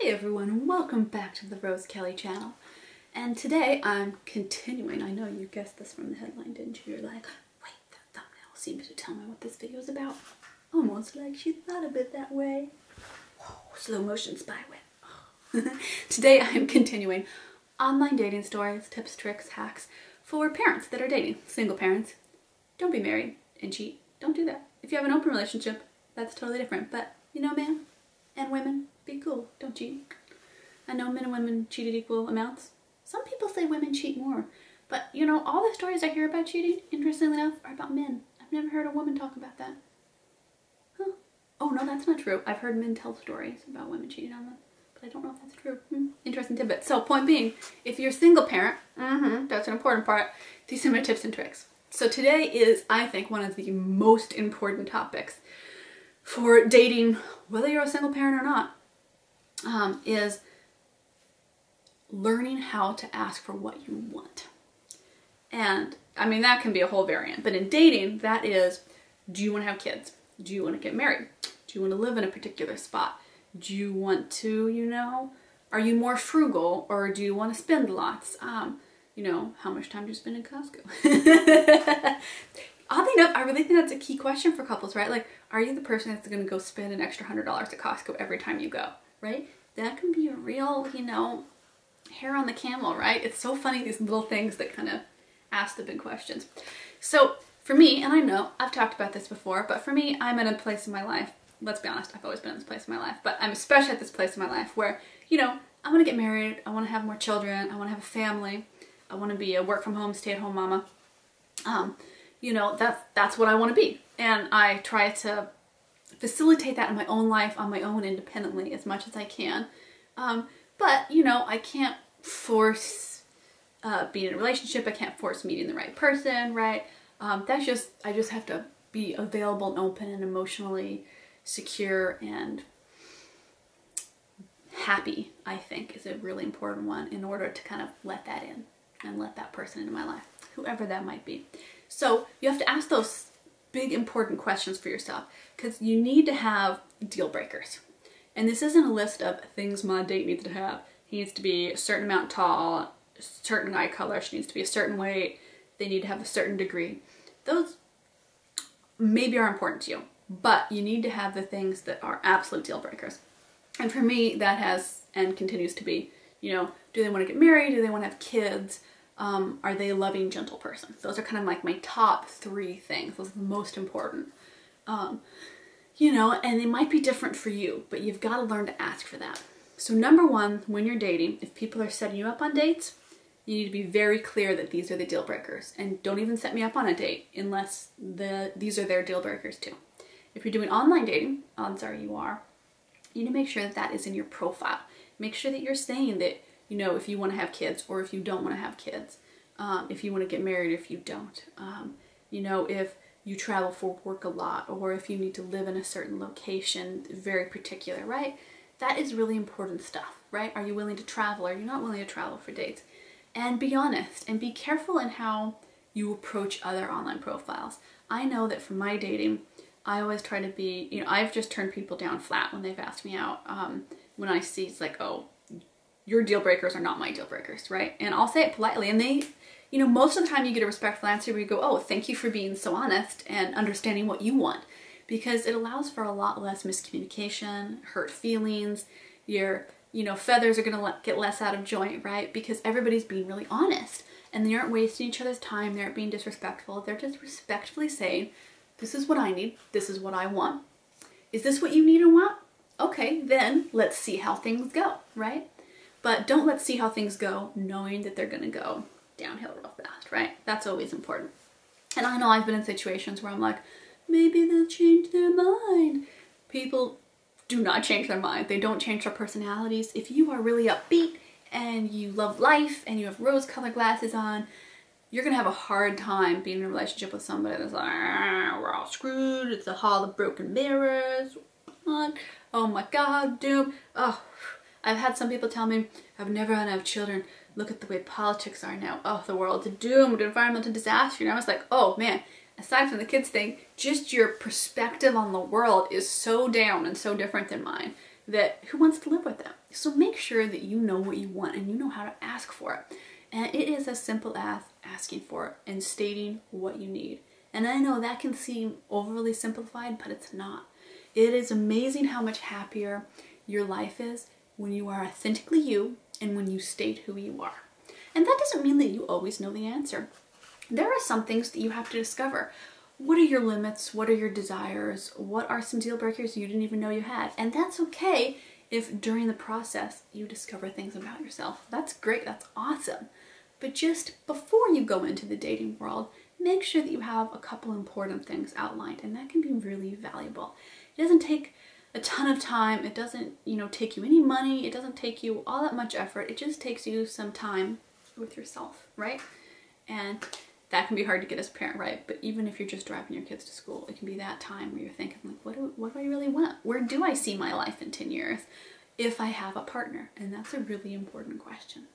Hey everyone, welcome back to the Rose Kelly channel. And today I'm continuing, I know you guessed this from the headline, didn't you? You're like, wait, that thumbnail seems to tell me what this video is about. Almost like she thought of it that way. Whoa, slow motion spy web. Today I'm continuing online dating stories, tips, tricks, hacks for parents that are dating. Single parents, don't be married and cheat. Don't do that. If you have an open relationship, that's totally different. But you know, man and women, be cool, don't cheat. I know men and women cheated equal amounts. Some people say women cheat more, but you know, all the stories I hear about cheating, interestingly enough, are about men. I've never heard a woman talk about that. Huh. Oh no, that's not true. I've heard men tell stories about women cheating on them, but I don't know if that's true. Interesting tidbit. So point being, if you're a single parent, that's an important part, these are my tips and tricks. So today is, I think, one of the most important topics for dating, whether you're a single parent or not, is learning how to ask for what you want. And I mean, that can be a whole variant, but in dating, that is, do you want to have kids? Do you want to get married? Do you want to live in a particular spot? Do you want to, you know, are you more frugal or do you want to spend lots? You know, how much time do you spend in Costco? Oddly enough, I really think that's a key question for couples, right? Like, are you the person that's going to go spend an extra $100 at Costco every time you go, right? That can be a real, you know, hair on the camel, right? It's so funny, these little things that kind of ask the big questions. So for me, and I know I've talked about this before, but for me, I'm in a place in my life, let's be honest, I've always been in this place in my life, but I'm especially at this place in my life where, you know, I want to get married, I want to have more children, I want to have a family, I want to be a work from home, stay at home mama. You know, that's what I want to be. And I try to facilitate that in my own life, on my own, independently, as much as I can. But, you know, I can't force being in a relationship. I can't force meeting the right person, right? I just have to be available and open and emotionally secure and happy, I think, is a really important one in order to kind of let that in and let that person into my life, whoever that might be. So you have to ask those big important questions for yourself because you need to have deal breakers. And this isn't a list of things my date needs to have. He needs to be a certain amount tall, a certain eye color, she needs to be a certain weight, they need to have a certain degree. Those maybe are important to you, but you need to have the things that are absolute deal breakers. And for me, that has and continues to be, you know, do they want to get married? Do they want to have kids? Are they a loving, gentle person? Those are kind of like my top 3 things. Those are the most important. You know, and they might be different for you, but you've got to learn to ask for that. So number 1, when you're dating, if people are setting you up on dates, you need to be very clear that these are the deal breakers. And don't even set me up on a date unless these are their deal breakers too. If you're doing online dating, odds are you are, you need to make sure that that is in your profile. Make sure that you're saying that, you know, if you want to have kids or if you don't want to have kids, if you want to get married, if you don't, you know, if you travel for work a lot or if you need to live in a certain location, very particular, right? That is really important stuff, right? Are you willing to travel? Are you not willing to travel for dates? And be honest and be careful in how you approach other online profiles. I know that for my dating, I always try to be, you know, I've just turned people down flat when they've asked me out. When I see it's like, oh, your deal breakers are not my deal breakers, right? And I'll say it politely. And they, you know, most of the time you get a respectful answer where you go, oh, thank you for being so honest and understanding what you want. Because it allows for a lot less miscommunication, hurt feelings, your, you know, feathers are gonna get less out of joint, right? Because everybody's being really honest. And they aren't wasting each other's time, they aren't being disrespectful. They're just respectfully saying, this is what I need, this is what I want. Is this what you need and want? Okay, then let's see how things go, right? But don't let's see how things go knowing that they're gonna go downhill real fast, right? That's always important. And I know I've been in situations where I'm like, maybe they'll change their mind. People do not change their mind. They don't change their personalities. If you are really upbeat and you love life and you have rose-colored glasses on, you're gonna have a hard time being in a relationship with somebody that's like, we're all screwed, it's a hall of broken mirrors, what? Oh my God, doom. Oh, I've had some people tell me, I've never had enough children. Look at the way politics are now. Oh, the world's a doomed environmental disaster. And I was like, oh man, aside from the kids thing, just your perspective on the world is so down and so different than mine. that who wants to live with them. So make sure that you know what you want and you know how to ask for it. And it is as simple as asking for it and stating what you need. And I know that can seem overly simplified, but it's not. It is amazing how much happier your life is when you are authentically you and when you state who you are. And that doesn't mean that you always know the answer. There are some things that you have to discover. What are your limits? What are your desires? What are some deal breakers you didn't even know you had? And that's okay if during the process you discover things about yourself. That's great, that's awesome. But just before you go into the dating world, make sure that you have a couple important things outlined, and that can be really valuable. It doesn't take a ton of time, it doesn't, take you any money, it doesn't take you all that much effort, it just takes you some time with yourself, right? And that can be hard to get as a parent, right? But even if you're just driving your kids to school, it can be that time where you're thinking, like, what do I really want? Where do I see my life in 10 years if I have a partner? And that's a really important question.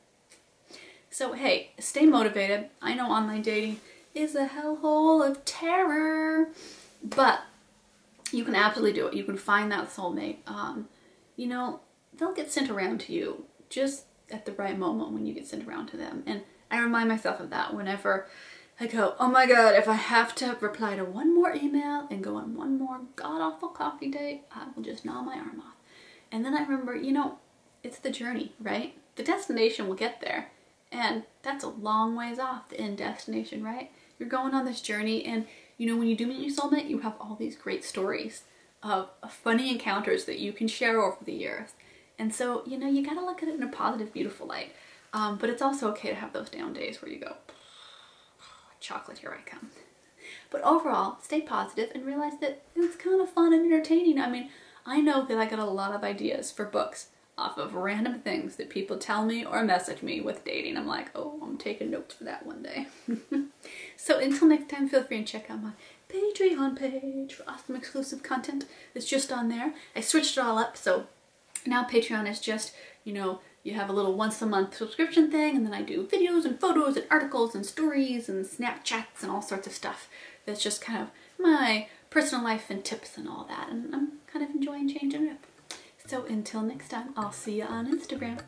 So hey, stay motivated. I know online dating is a hellhole of terror, but you can absolutely do it. You can find that soulmate. They'll get sent around to you just at the right moment when you get sent around to them. And I remind myself of that whenever I go, oh my God, if I have to reply to one more email and go on one more god-awful coffee date, I will just gnaw my arm off. And then I remember, it's the journey, right? The destination will get there. And that's a long ways off, the end destination, right? You're going on this journey, and when you do meet your soulmate, you have all these great stories of funny encounters that you can share over the years. And so, you gotta look at it in a positive, beautiful light. But it's also okay to have those down days where you go, chocolate, here I come. But overall, stay positive and realize that it's kind of fun and entertaining. I mean, I know that I got a lot of ideas for books off of random things that people tell me or message me with dating. I'm like, oh, I'm taking notes for that one day. So until next time, feel free and check out my Patreon page for awesome exclusive content that's just on there. I switched it all up, so now Patreon is just, you have a little once a month subscription thing, and then I do videos and photos and articles and stories and Snapchats and all sorts of stuff. That's just kind of my personal life and tips and all that, and I'm kind of enjoying changing it up. So until next time, I'll see you on Instagram.